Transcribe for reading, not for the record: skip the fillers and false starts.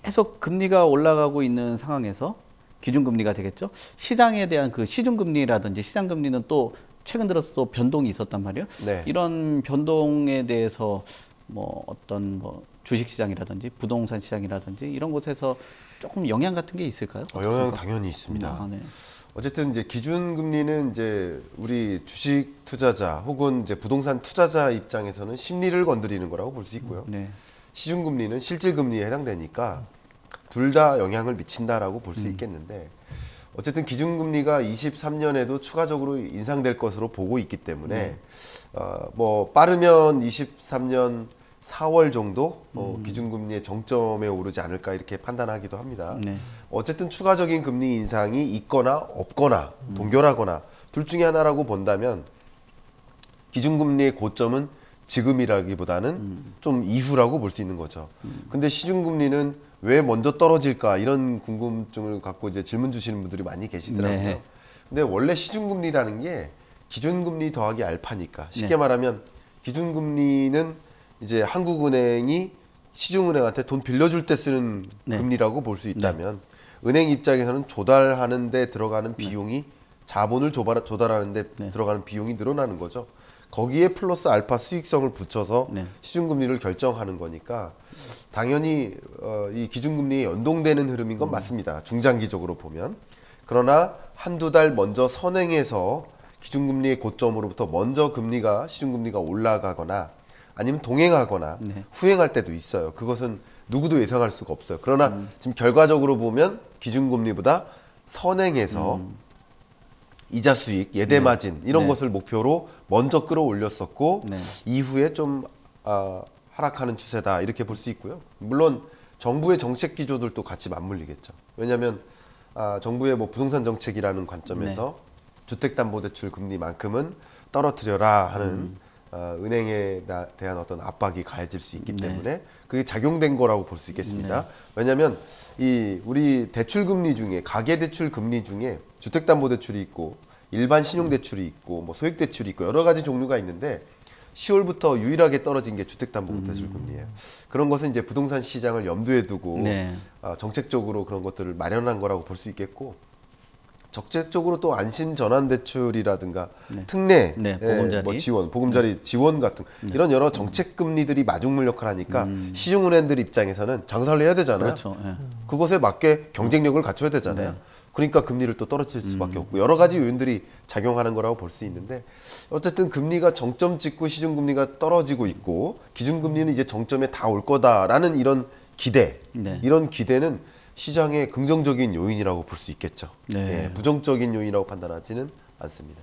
계속 금리가 올라가고 있는 상황에서 기준금리가 되겠죠. 시장에 대한 그 시중금리라든지 시장금리는 또 최근 들어서 또 변동이 있었단 말이에요. 네. 이런 변동에 대해서 뭐 어떤 뭐 주식시장이라든지 부동산 시장이라든지 이런 곳에서 조금 영향 같은 게 있을까요? 영향 당연히 있습니다. 네. 어쨌든 이제 기준금리는 이제 우리 주식 투자자 혹은 이제 부동산 투자자 입장에서는 심리를 건드리는 거라고 볼 수 있고요. 네. 시중금리는 실질금리에 해당되니까 둘 다 영향을 미친다라고 볼 수 있겠는데 어쨌든 기준금리가 23년에도 추가적으로 인상될 것으로 보고 있기 때문에 뭐 빠르면 23년 4월 정도 기준금리의 정점에 오르지 않을까 이렇게 판단하기도 합니다. 네. 어쨌든 추가적인 금리 인상이 있거나 없거나 동결하거나 둘 중에 하나라고 본다면 기준금리의 고점은 지금이라기보다는 좀 이후라고 볼 수 있는 거죠. 근데 시중금리는 왜 먼저 떨어질까 이런 궁금증을 갖고 이제 질문 주시는 분들이 많이 계시더라고요. 네. 근데 원래 시중금리라는 게 기준금리 더하기 알파니까 쉽게 네. 말하면 기준금리는 이제 한국은행이 시중은행한테 돈 빌려줄 때 쓰는 네. 금리라고 볼 수 있다면 은행 입장에서는 조달하는 데 들어가는 비용이 자본을 조달하는 데 들어가는 비용이 늘어나는 거죠. 거기에 플러스 알파 수익성을 붙여서 시중금리를 결정하는 거니까 당연히 이 기준금리에 연동되는 흐름인 건 맞습니다. 중장기적으로 보면. 그러나 한두 달 먼저 선행해서 기준금리의 고점으로부터 먼저 시중금리가 올라가거나 아니면 동행하거나 후행할 때도 있어요. 그것은 누구도 예상할 수가 없어요. 그러나 지금 결과적으로 보면 기준금리보다 선행해서 이자 수익, 예대 마진 이런 것을 목표로 먼저 끌어올렸었고 이후에 좀 하락하는 추세다 이렇게 볼 수 있고요. 물론 정부의 정책 기조들도 같이 맞물리겠죠. 왜냐하면 정부의 뭐 부동산 정책이라는 관점에서 주택담보대출 금리만큼은 떨어뜨려라 하는 은행에 대한 어떤 압박이 가해질 수 있기 때문에 그게 작용된 거라고 볼 수 있겠습니다. 왜냐하면 이 우리 대출 금리 중에 가계대출 금리 중에 주택담보대출이 있고 일반 신용대출이 있고 뭐 소액대출이 있고 여러 가지 종류가 있는데 10월부터 유일하게 떨어진 게 주택담보대출 금리예요. 그런 것은 이제 부동산 시장을 염두에 두고 정책적으로 그런 것들을 마련한 거라고 볼 수 있겠고 적극적으로 또 안심전환대출이라든가 특례, 보금자리. 뭐 지원, 보금자리 지원 같은 이런 여러 정책 금리들이 마중물 역할을 하니까 시중은행들 입장에서는 장사를 해야 되잖아요. 그렇죠. 그것에 맞게 경쟁력을 갖춰야 되잖아요. 그러니까 금리를 또 떨어뜨릴 수밖에 없고 여러 가지 요인들이 작용하는 거라고 볼 수 있는데 어쨌든 금리가 정점 찍고 시중금리가 떨어지고 있고 기준금리는 이제 정점에 다 올 거다라는 이런 기대, 이런 기대는 시장의 긍정적인 요인이라고 볼 수 있겠죠. 부정적인 요인이라고 판단하지는 않습니다.